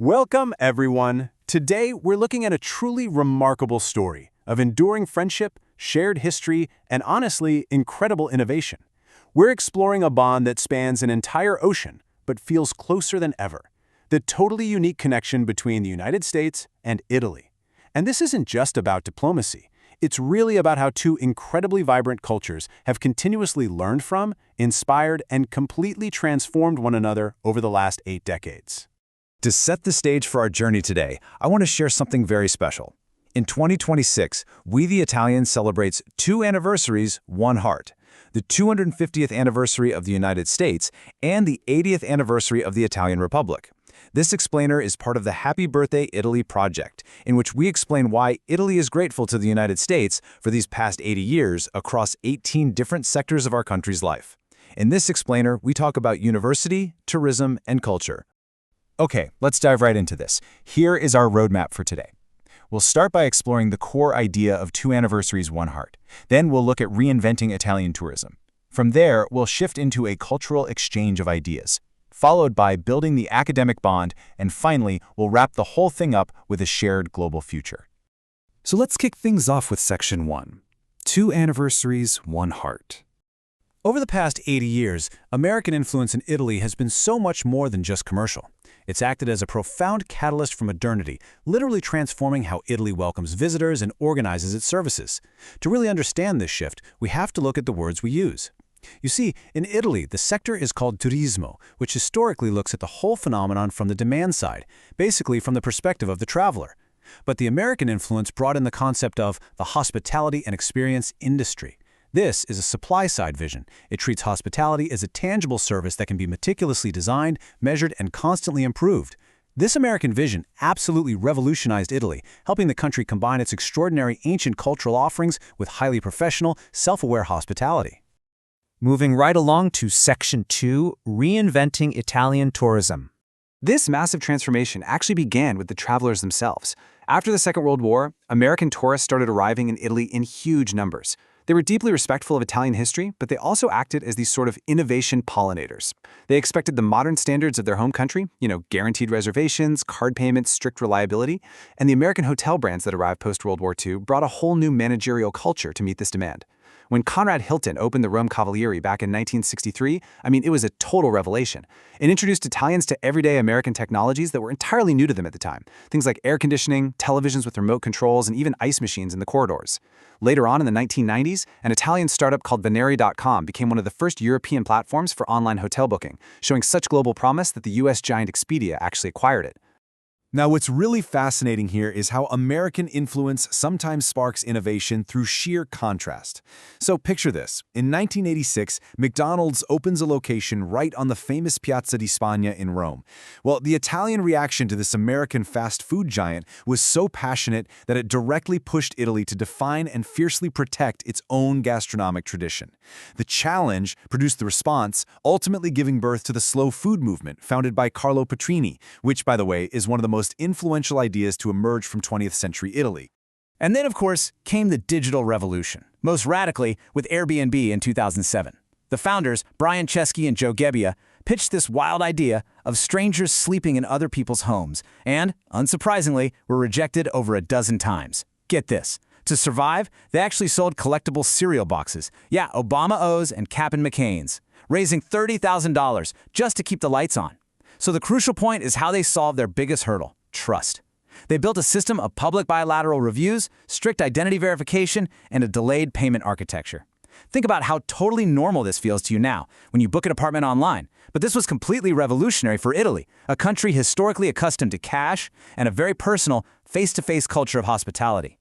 Welcome, everyone. Today, we're looking at a truly remarkable story of enduring friendship, shared history, and honestly, incredible innovation. We're exploring a bond that spans an entire ocean, but feels closer than ever. The totally unique connection between the United States and Italy. And this isn't just about diplomacy. It's really about how two incredibly vibrant cultures have continuously learned from, inspired, and completely transformed one another over the last 8 decades. To set the stage for our journey today, I want to share something very special. In 2026, We the Italians celebrates 2 anniversaries, 1 heart. The 250th anniversary of the United States and the 80th anniversary of the Italian Republic. This explainer is part of the Happy Birthday Italy project, in which we explain why Italy is grateful to the United States for these past 80 years across 18 different sectors of our country's life. In this explainer, we talk about university, tourism, and culture. Okay, let's dive right into this. Here is our roadmap for today. We'll start by exploring the core idea of 2 anniversaries, 1 heart. Then we'll look at reinventing Italian tourism. From there, we'll shift into a cultural exchange of ideas, followed by building the academic bond, and finally, we'll wrap the whole thing up with a shared global future. So let's kick things off with Section 1. 2 anniversaries, 1 heart. Over the past 80 years, American influence in Italy has been so much more than just commercial. It's acted as a profound catalyst for modernity, literally transforming how Italy welcomes visitors and organizes its services. To really understand this shift, we have to look at the words we use. You see, in Italy, the sector is called turismo, which historically looks at the whole phenomenon from the demand side, basically from the perspective of the traveler. But the American influence brought in the concept of the hospitality and experience industry. This is a supply-side vision. It treats hospitality as a tangible service that can be meticulously designed, measured, and constantly improved. This American vision absolutely revolutionized Italy, helping the country combine its extraordinary ancient cultural offerings with highly professional, self-aware hospitality. Moving right along to Section 2, Reinventing Italian Tourism. This massive transformation actually began with the travelers themselves. After the Second World War, American tourists started arriving in Italy in huge numbers. They were deeply respectful of Italian history, but they also acted as these sort of innovation pollinators. They expected the modern standards of their home country, guaranteed reservations, card payments, strict reliability, and the American hotel brands that arrived post-World War II brought a whole new managerial culture to meet this demand. When Conrad Hilton opened the Rome Cavalieri back in 1963, it was a total revelation. It introduced Italians to everyday American technologies that were entirely new to them at the time. Things like air conditioning, televisions with remote controls, and even ice machines in the corridors. Later on in the 1990s, an Italian startup called Veneri.com became one of the first European platforms for online hotel booking, showing such global promise that the US giant Expedia actually acquired it. Now, what's really fascinating here is how American influence sometimes sparks innovation through sheer contrast. So picture this. In 1986, McDonald's opens a location right on the famous Piazza di Spagna in Rome. Well, the Italian reaction to this American fast food giant was so passionate that it directly pushed Italy to define and fiercely protect its own gastronomic tradition. The challenge produced the response, ultimately giving birth to the slow food movement founded by Carlo Petrini, which, by the way, is one of the most influential ideas to emerge from 20th century Italy. And then, of course, came the digital revolution, most radically with Airbnb in 2007. The founders, Brian Chesky and Joe Gebbia, pitched this wild idea of strangers sleeping in other people's homes and, unsurprisingly, were rejected over a dozen times. Get this. To survive, they actually sold collectible cereal boxes. Yeah, Obama O's and Cap'n McCain's, raising $30,000 just to keep the lights on. So the crucial point is how they solved their biggest hurdle, trust. They built a system of public bilateral reviews, strict identity verification, and a delayed payment architecture. Think about how totally normal this feels to you now when you book an apartment online. But this was completely revolutionary for Italy, a country historically accustomed to cash and a very personal, face-to-face culture of hospitality.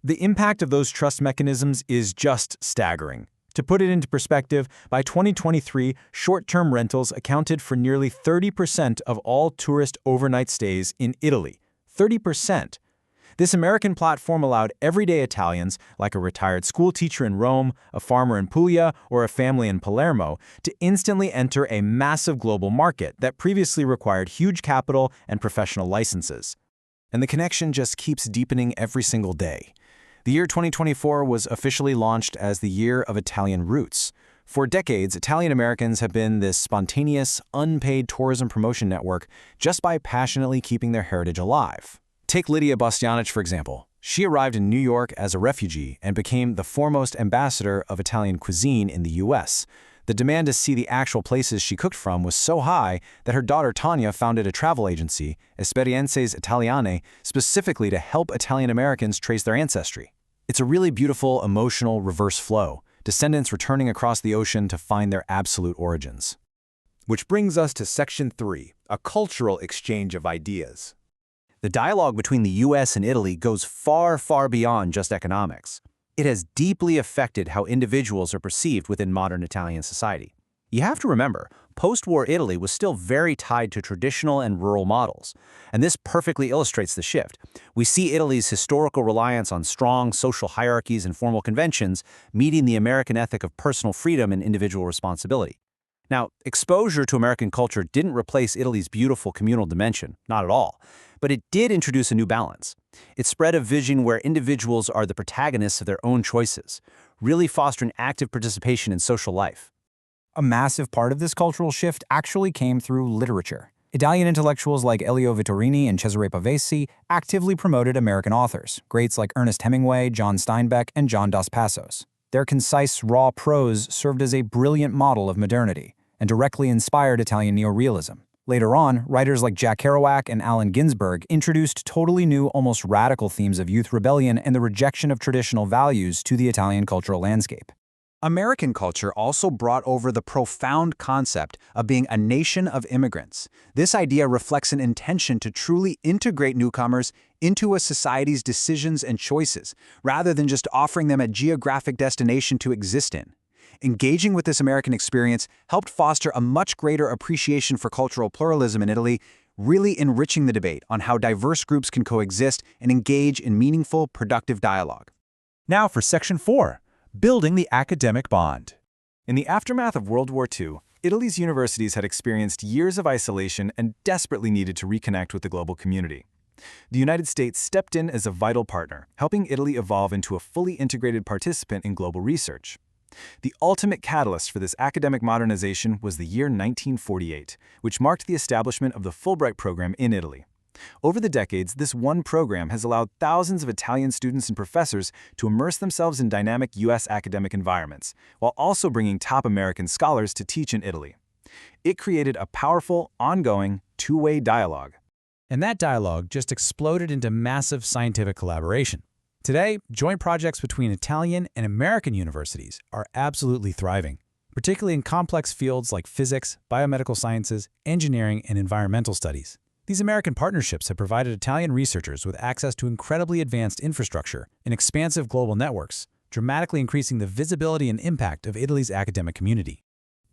The impact of those trust mechanisms is just staggering. To put it into perspective, by 2023, short-term rentals accounted for nearly 30% of all tourist overnight stays in Italy. 30%. This American platform allowed everyday Italians, like a retired school teacher in Rome, a farmer in Puglia, or a family in Palermo, to instantly enter a massive global market that previously required huge capital and professional licenses. And the connection just keeps deepening every single day. The year 2024 was officially launched as the Year of Italian Roots. For decades, Italian Americans have been this spontaneous, unpaid tourism promotion network just by passionately keeping their heritage alive. Take Lydia Bastianich, for example. She arrived in New York as a refugee and became the foremost ambassador of Italian cuisine in the U.S. The demand to see the actual places she cooked from was so high that her daughter Tanya founded a travel agency, Esperienze Italiane, specifically to help Italian Americans trace their ancestry. It's a really beautiful, emotional reverse flow, descendants returning across the ocean to find their absolute origins. Which brings us to Section 3, a cultural exchange of ideas. The dialogue between the U.S. and Italy goes far, far beyond just economics. It has deeply affected how individuals are perceived within modern Italian society. You have to remember, post-war Italy was still very tied to traditional and rural models, and this perfectly illustrates the shift. We see Italy's historical reliance on strong social hierarchies and formal conventions meeting the American ethic of personal freedom and individual responsibility. Now, exposure to American culture didn't replace Italy's beautiful communal dimension, not at all, but it did introduce a new balance. It spread a vision where individuals are the protagonists of their own choices, really fostering active participation in social life. A massive part of this cultural shift actually came through literature. Italian intellectuals like Elio Vittorini and Cesare Pavese actively promoted American authors, greats like Ernest Hemingway, John Steinbeck, and John Dos Passos. Their concise, raw prose served as a brilliant model of modernity and directly inspired Italian neorealism. Later on, writers like Jack Kerouac and Allen Ginsberg introduced totally new, almost radical themes of youth rebellion and the rejection of traditional values to the Italian cultural landscape. American culture also brought over the profound concept of being a nation of immigrants. This idea reflects an intention to truly integrate newcomers into a society's decisions and choices, rather than just offering them a geographic destination to exist in. Engaging with this American experience helped foster a much greater appreciation for cultural pluralism in Italy, really enriching the debate on how diverse groups can coexist and engage in meaningful, productive dialogue. Now for Section 4, building the academic bond. In the aftermath of World War II, Italy's universities had experienced years of isolation and desperately needed to reconnect with the global community. The United States stepped in as a vital partner, helping Italy evolve into a fully integrated participant in global research. The ultimate catalyst for this academic modernization was the year 1948, which marked the establishment of the Fulbright program in Italy. Over the decades, this one program has allowed thousands of Italian students and professors to immerse themselves in dynamic U.S. academic environments, while also bringing top American scholars to teach in Italy. It created a powerful, ongoing, two-way dialogue. And that dialogue just exploded into massive scientific collaboration. Today, joint projects between Italian and American universities are absolutely thriving, particularly in complex fields like physics, biomedical sciences, engineering, and environmental studies. These American partnerships have provided Italian researchers with access to incredibly advanced infrastructure and expansive global networks, dramatically increasing the visibility and impact of Italy's academic community.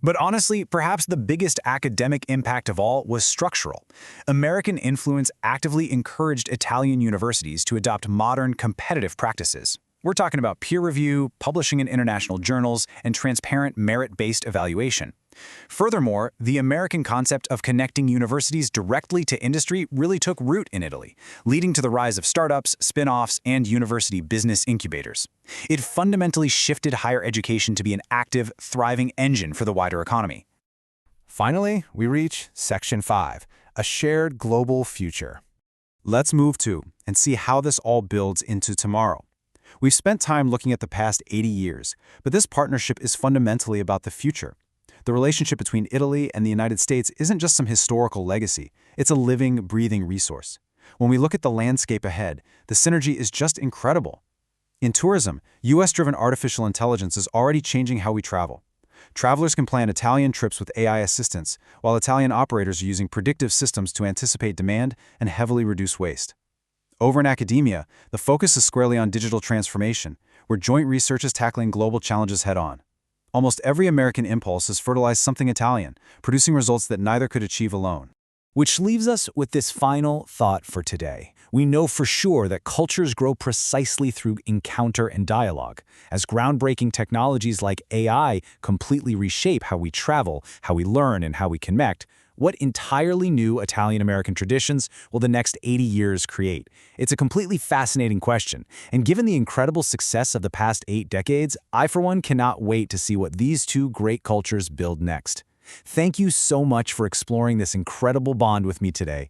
But honestly, perhaps the biggest academic impact of all was structural. American influence actively encouraged Italian universities to adopt modern, competitive practices. We're talking about peer review, publishing in international journals, and transparent merit-based evaluation. Furthermore, the American concept of connecting universities directly to industry really took root in Italy, leading to the rise of startups, spin-offs, and university business incubators. It fundamentally shifted higher education to be an active, thriving engine for the wider economy. Finally, we reach Section 5, a shared global future. Let's move to and see how this all builds into tomorrow. We've spent time looking at the past 80 years, but this partnership is fundamentally about the future. The relationship between Italy and the United States isn't just some historical legacy, it's a living, breathing resource. When we look at the landscape ahead, the synergy is just incredible. In tourism, US-driven artificial intelligence is already changing how we travel. Travelers can plan Italian trips with AI assistance, while Italian operators are using predictive systems to anticipate demand and heavily reduce waste. Over in academia, the focus is squarely on digital transformation, where joint research is tackling global challenges head-on. Almost every American impulse has fertilized something Italian, producing results that neither could achieve alone. Which leaves us with this final thought for today. We know for sure that cultures grow precisely through encounter and dialogue. As groundbreaking technologies like AI completely reshape how we travel, how we learn, and how we connect, What entirely new Italian-American traditions will the next 80 years create? It's a completely fascinating question, and given the incredible success of the past 8 decades, I for one cannot wait to see what these two great cultures build next. Thank you so much for exploring this incredible bond with me today.